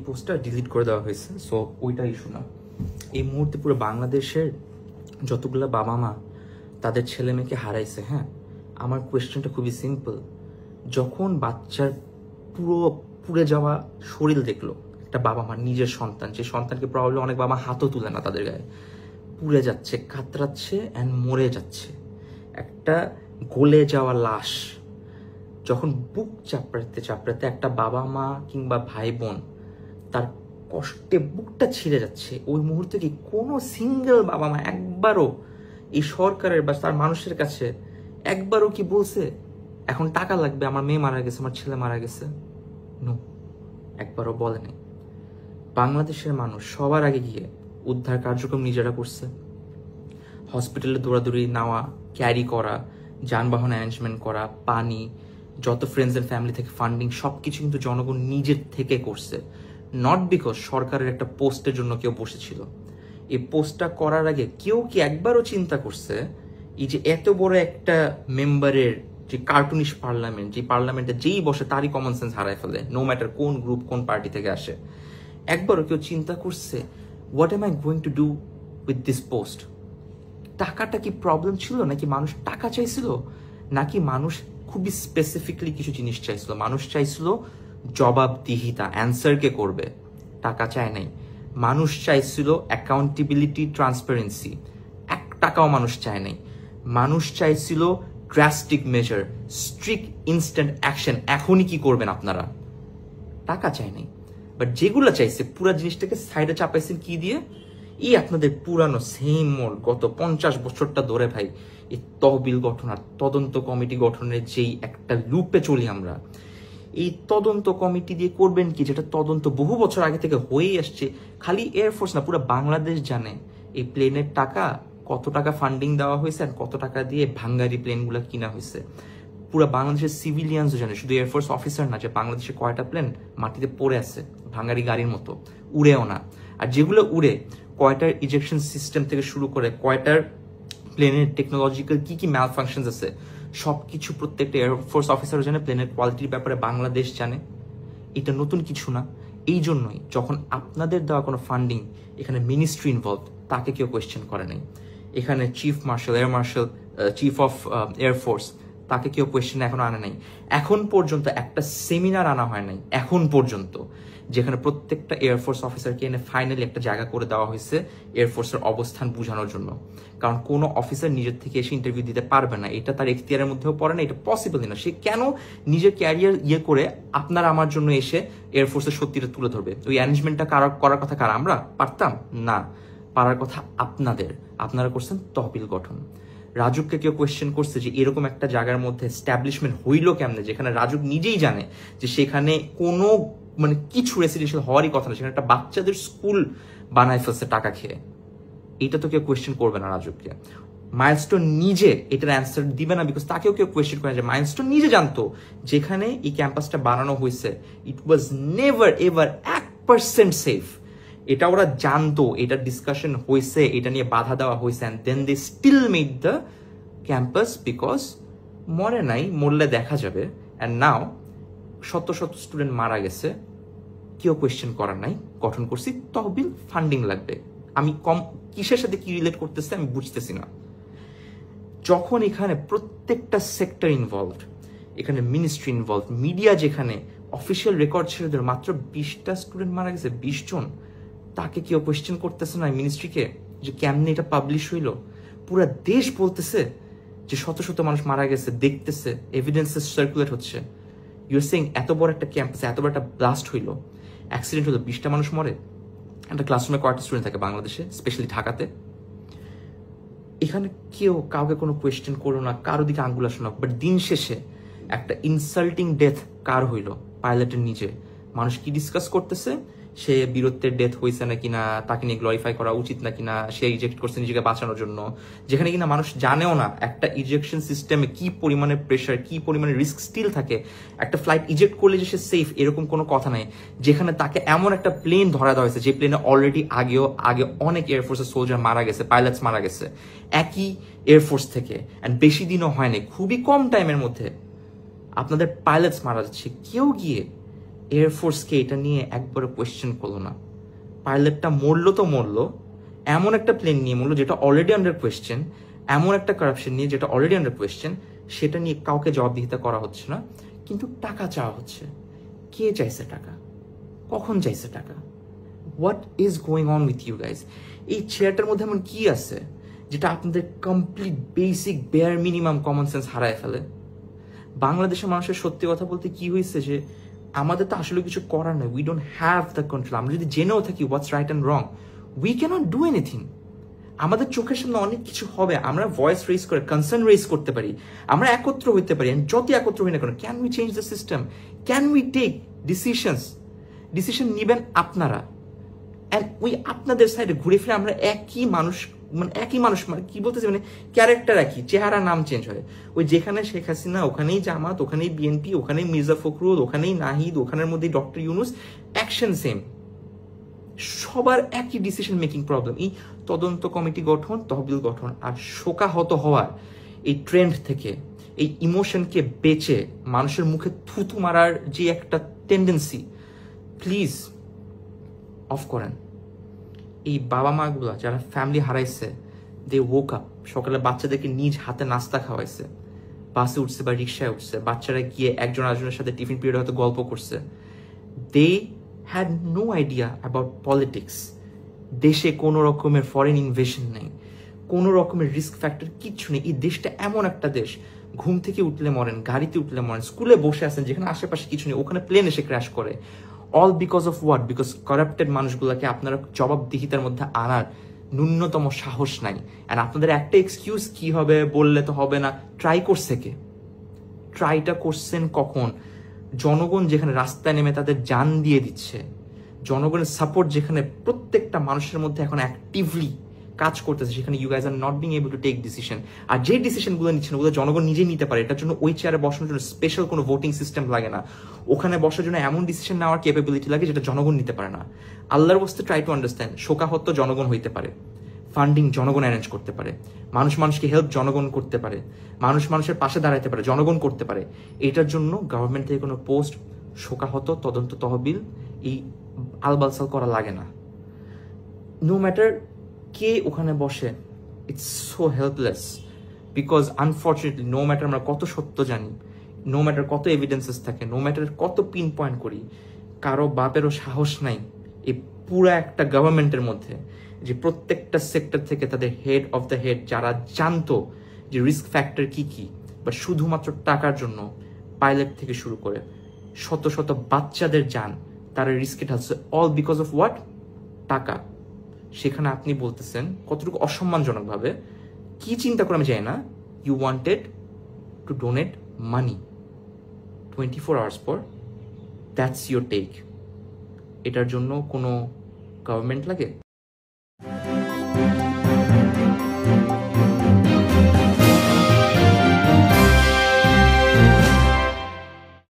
পোস্টটা ডিলিট করে দেওয়া হয়েছে, সো ওইটা ইস্যু না। এই মুহূর্তে পুরো বাংলাদেশের যতগুলো বাবা মা তাদের ছেলে মেয়েকে হারাইছে, হ্যাঁ, আমার কোয়েশ্চেনটা খুবই সিম্পল। যখন বাচ্চার পুড়ে যাওয়া শরীর দেখলো একটা বাবা মা, নিজের সন্তান, যে সন্তানকে প্রবলেম অনেক বাবা হাতও তুলে না তাদের গায়ে, পুড়ে যাচ্ছে, কাতরাচ্ছে অ্যান্ড মরে যাচ্ছে, একটা গলে যাওয়া লাশ, যখন বুক চাপড়াতে চাপড়াতে একটা বাবা মা কিংবা ভাই বোন তার কষ্টে বুকটা ছিঁড়ে যাচ্ছে, ওই মুহূর্তে কি কোনো সিঙ্গেল বাবা মা একবারও এই সরকারের বা তার মানুষের কাছে একবারও কি বলছে এখন টাকা লাগবে, আমার মেয়ে মারা গেছে, আমার ছেলে মারা গেছে? নো, একবারও বলেনি। বাংলাদেশের মানুষ সবার আগে গিয়ে উদ্ধার কার্যক্রম নিজেরা করছে। হসপিটালে দৌড়াদৌড়ি নেওয়া, ক্যারি করা, যানবাহন অ্যারেঞ্জমেন্ট করা, পানি, যত ফ্রেন্ডস অ্যান্ড ফ্যামিলি থেকে ফান্ডিং, সব কিছু কিন্তু জনগণ নিজের থেকে করছে। নট বিকজ সরকারের একটা পোস্টের জন্য কেউ বসেছিল। এই পোস্টটা করার আগে কেউ কি একবারও চিন্তা করছে এই যে এত বড় একটা মেম্বারের যে কার্টুনিশ পার্লামেন্ট, যে পার্লামেন্টে যেই বসে তারই কমন সেন্স হারায় ফেলে, নো ম্যাটার কোন গ্রুপ কোন পার্টি থেকে আসে? একবারও কেউ চিন্তা করছে what M I going to do with this post? টাকাটা কি প্রবলেম ছিল, নাকি মানুষ টাকা চাইছিল, নাকি মানুষ খুবই স্পেসিফিকলি কিছু জিনিস চাইছিল? মানুষ চাইছিল জবাবদিহিতা, অ্যান্সারকে করবে, টাকা চায় নাই। মানুষ চাইছিল অ্যাকাউন্টেবিলিটি, ট্রান্সপারেন্সি, 1 টাকাও মানুষ চায় নাই। মানুষ চাইছিল drastic measure, strict instant action, এখনই কি করবেন আপনারা? টাকা চায় নাই। বাট যেগুলো চাইছে পুরো জিনিসটাকে সাইডে চাপাইছেন কি দিয়ে? এই আপনাদের পুরানো সেম মোড গত 50 বছরটা ধরে ভাই এই তহবিল গঠন আর তদন্ত কমিটি গঠনের যেই একটা লুপে চলি আমরা, এই তদন্ত কমিটি দিয়ে করবেন কি, যেটা তদন্ত বহু বছর আগে থেকে হয়েই আসছে। খালি এয়ারফোর্স না, পুরো বাংলাদেশ জানে এই প্লেনের টাকা, কত টাকা ফান্ডিং দেওয়া হয়েছে আর কত টাকা দিয়ে ভাঙ্গারি প্লেনগুলো কিনা হয়েছে। পুরো বাংলাদেশের সিভিলিয়ানসও জানে, শুধু এয়ারফোর্স অফিসার না, যে বাংলাদেশে কয়টা প্লেন মাটিতে পড়ে আছে ভাঙ্গারি গাড়ির মতো, উড়েও না। আর যেগুলো উড়ে, কয়টার ইজেকশন সিস্টেম থেকে শুরু করে কয়টার প্লেনের টেকনোলজিক্যাল কি কি ম্যাল ফাংশনস আছে, সবকিছু প্রত্যেকটা এয়ারফোর্স অফিসার জানে, প্লেনের কোয়ালিটির ব্যাপারে বাংলাদেশ জানে। এটা নতুন কিছু না। এই জন্যই যখন আপনাদের দেওয়া কোনো ফান্ডিং, এখানে মিনিস্ট্রি ইনভলভ, তাকে কেউ কোয়েশ্চেন করে নাই। এখানে chief marshal, air marshal, chief of air force, তাকে কেউ কোয়েশ্চেন এখনো আনা নাই। এখন পর্যন্ত একটা সেমিনার আনা হয় নাই এখন পর্যন্ত, যেখানে প্রত্যেকটা এয়ারফোর্স অফিসারকে এনে ফাইনালি একটা জায়গা করে দেওয়া হয়েছে এয়ারফোর্সের অবস্থান বোঝানোর জন্য। কারণ কোনো অফিসার নিজের থেকে এসে ইন্টারভিউ দিতে পারবে না, এটা তার এখতিয়ারের মধ্যেও পড়ে না, এটা পসিবলই না। সে কেন নিজের ক্যারিয়ার করে আপনার আমার জন্য এসে এয়ারফোর্সের সত্যিটা তুলে ধরবে? ওই অ্যারেঞ্জমেন্টটা করার কথা কার? আমরা পারতাম না, পারার কথা আপনাদের। আপনারা করছেন তহবিল গঠন। রাজুককে কেউ কোয়েশ্চেন করছে যে এরকম একটা জায়গার মধ্যে এস্টাবলিশমেন্ট হইল কেমনে, যেখানে রাজুক নিজেই জানে যে সেখানে কোনো কিছু রেসিডেন্সিয়াল হওয়ারই কথা না, সেখানে একটা বাচ্চাদের স্কুল বানায় ফেলছে টাকা খেয়ে। এটা তো কেউ কোয়েশ্চেন করবে না রাজুককে। মাইলস্টোন নিজে এটার অ্যান্সার দিবে না, বিকজ তাকেও কেউ কোয়েশ্চেন করে না। যে মাইলস্টোন নিজে জানতো যেখানে এই ক্যাম্পাসটা বানানো হয়েছে, ইট ওয়াজ নেভার এভার 1% সেফ। এটা ওরা জানতো, এটা ডিসকাশন হয়েছে, এটা নিয়ে বাধা দেওয়া হয়েছে, and then they still made the campus, because মরে নাই, মরলে দেখা যাবে। অ্যান্ড নাও শত শত স্টুডেন্ট মারা গেছে, কেউ কোয়েশ্চেন করার নাই, গঠন করছি তহবিল, ফান্ডিং লাগবে। আমি কিসের সাথে কি রিলেট করতেছে আমি বুঝতেছি না। যখন এখানে প্রত্যেকটা সেক্টর ইনভলভড, এখানে মিনিস্ট্রি ইনভলভ, মিডিয়া যেখানে অফিসিয়াল রেকর্ড ছেড়ে দেয় মাত্র 20টা স্টুডেন্ট মারা গেছে, 20 জন, তাকে কেউ কোয়েশ্চেন করতেছে না মিনিস্ট্রিকে যে কেমনে এটা পাবলিশ হইল? পুরো দেশ বলতেছে যে শত শত মানুষ মারা গেছে, দেখতেছে, এভিডেন্সেস সার্কুলেট হচ্ছে। ইউর সেইং এত বড় একটা ক্যাম্পাসে এত বড় একটা ব্লাস্ট হইলো, অ্যাক্সিডেন্ট হলো, 20টা মানুষ মরে। একটা ক্লাসরুমে কয়েকটা স্টুডেন্ট থাকে বাংলাদেশে, স্পেশালি ঢাকাতে। এখানে কেউ কাউকে কোনো কোয়েশ্চেন করো না, কারো দিকে আঙ্গুল আসো না। বাট দিন শেষে একটা ইনসাল্টিং ডেথ কার হইলো? পাইলটের নিজে। মানুষ কি ডিসকাস করতেছে? সে বীরত্বের ডেথ হয়েছে নাকি না, তাকে নিয়ে গ্লোরিফাই করা উচিত নাকি না, সে ইজেক্ট করছে নিজেকে বাঁচানোর জন্য, যেখানে কিনা মানুষ জানেও না একটা ইজেকশন সিস্টেমে কি পরিমাণে প্রেশার, কি পরিমাণে রিস্ক স্টিল থাকে। একটা ফ্লাইট ইজেক্ট করলে যে সে সেফ এরকম কোনো কথা নাই, যেখানে তাকে এমন একটা প্লেন ধরা দেওয়া হয়েছে যে প্লেনে অলরেডি আগে অনেক এয়ারফোর্সের সোলজার মারা গেছে, পাইলটস মারা গেছে একই এয়ারফোর্স থেকে, অ্যান্ড বেশি দিনও হয়নি, খুবই কম টাইমের মধ্যে আপনাদের পাইলটস মারা যাচ্ছে। কেউ গিয়ে এয়ারফোর্সকে এটা নিয়ে একবারে কোয়েশ্চেন করলো না। পাইলটটা মরলো তো মরলো, এমন একটা প্লেন নিয়ে মরলো যেটা অলরেডি আন্ডার কোয়েশ্চেন, এমন একটা কারাপশন নিয়ে যেটা অলরেডি আন্ডার কোয়েশ্চেন, সেটা নিয়ে কাউকে জবাবদিহিতা করা হচ্ছে না, কিন্তু টাকা চাওয়া হচ্ছে। কে চাইছে টাকা? কখন চাইছে টাকা? What is going on with you guys? এই চেয়ারটার মধ্যে এমন কি আছে যেটা আপনাদের complete basic bare minimum common sense হারায় ফেলে? বাংলাদেশের মানুষের সত্যি কথা বলতে কি হয়েছে যে আমাদের তো আসলে কিছু করার নয়, we don't have the control. আমরা যদি জেনেও থাকি what's right and wrong, we can't do anything. আমাদের চোখের সামনে অনেক কিছু হবে, আমরা ভয়েস রেজ করে কনসার্ন রেজ করতে পারি, আমরা একত্র হইতে পারি, যত একত্র হই না কেন, can we change the system? Can we take decision নিবেন আপনারা, অ্যান্ড ওই আপনাদের সাইডে ঘুরে ফিরে আমরা একই মানুষ মানে কি বলতেছি, মানে ক্যারেক্টার একই, চেহারা নাম চেঞ্জ হয়। ওই যেখানে শেখ হাসিনা ওখানেই জামাত, ওখানেই বিএনপি, ওখানেই মির্জা ফখরুল, ওখানেই নাহিদ, ওখানের মধ্যেই ডক্টর ইউনুস, অ্যাকশন সেম, সবার একই ডিসিশন মেকিং প্রবলেম। এই তদন্ত কমিটি গঠন, তহবিল গঠন, আর শোকাহত হওয়ার এই ট্রেন্ড থেকে, এই ইমোশনকে বেচে মানুষের মুখে থুতু মারার যে একটা টেন্ডেন্সি, প্লিজ অফ করেন। এই বাবা মাগুলো যারা ফ্যামিলি হারাইছে, দে woke up, সকালে বাচ্চাদেরকে নিজ হাতে নাস্তা খাওয়াইছে, বাসে উঠছে বা রিক্সায় উঠছে, বাচ্চারা গিয়ে একজন আরেকজনের সাথে টিফিন পিরিয়ডে হয়তো গল্প করছে। They had no idea about politics. দেশে কোনো রকমের ফরেন ইনভেশন নেই, কোনো রকমের রিস্ক ফ্যাক্টর কিচ্ছু নেই। এই দেশটা এমন একটা দেশ, ঘুম থেকে উঠলে মরেন, গাড়িতে উঠলে মরেন, স্কুলে বসে আছেন যেখানে আশেপাশে কিছু নেই, ওখানে প্লেন এসে ক্র্যাশ করে। All because of what? Because corrupted মানুষগুলোকে আপনারা জবাবদিহিতার মধ্যে আনার ন্যূনতম সাহস নাই। অ্যান্ড আপনাদের একটা এক্সকিউজ কি হবে, বললে তো হবে না। ট্রাই করছে কে? ট্রাইটা করছেন কখন? জনগণ যেখানে রাস্তায় নেমে তাদের জান দিয়ে দিচ্ছে, জনগণের সাপোর্ট যেখানে প্রত্যেকটা মানুষের মধ্যে এখন অ্যাক্টিভলি কাজ করতেছে, সেখানে you guys are not being able to take decision. আর যে ডিসিশনগুলো নিচ্ছেন ওগুলো জনগণ নিজেই নিতে পারে। এটার জন্য ওই চেয়ারে বসানোর জন্য স্পেশাল কোনো ভোটিং সিস্টেম লাগে না। ওখানে বসার জন্য এমন ডিসিশন নেওয়ার ক্যাপাবিলিটি লাগে যেটা জনগণ নিতে পারে না। আল্লাহর বস্তে ট্রাই টু আন্ডারস্ট্যান্ড, শোকাহত জনগণ হইতে পারে, ফান্ডিং জনগণ অ্যারেঞ্জ করতে পারে, মানুষকে হেল্প জনগণ করতে পারে, মানুষের পাশে দাঁড়াতে পারে, জনগণ করতে পারে। এটার জন্য গভর্নমেন্ট থেকে কোনো পোস্ট, শোকাহত, তদন্ত তহবিল, এই আলবালসাল করা লাগে না। নো ম্যাটার কে ওখানে বসে, it's so helpless. Because unfortunately no matter আমরা কত সত্য জানি, নো ম্যাটার কত এভিডেন্সেস থাকে, নো ম্যাটার কত পিন পয়েন্ট করি, কারো বাপেরও সাহস নাই এই পুরো একটা গভর্নমেন্টের মধ্যে যে প্রত্যেকটা সেক্টর থেকে তাদের হেড অফ দ্য হেড যারা জানতো যে রিস্ক ফ্যাক্টর কি কি, বা শুধুমাত্র টাকার জন্য পাইলট থেকে শুরু করে শত শত বাচ্চাদের যান তারা রিস্কে ঢালছে, অল বিকজ অফ হোয়াট? টাকা। সেখানে আপনি বলতেছেন কতটুকু অসম্মানজনক ভাবে, কি চিন্তা করে আমি জানি না, you wanted to donate money 24 hours পর, দ্যাটস ইউর টেক। এটার জন্য কোনো গভর্নমেন্ট লাগে?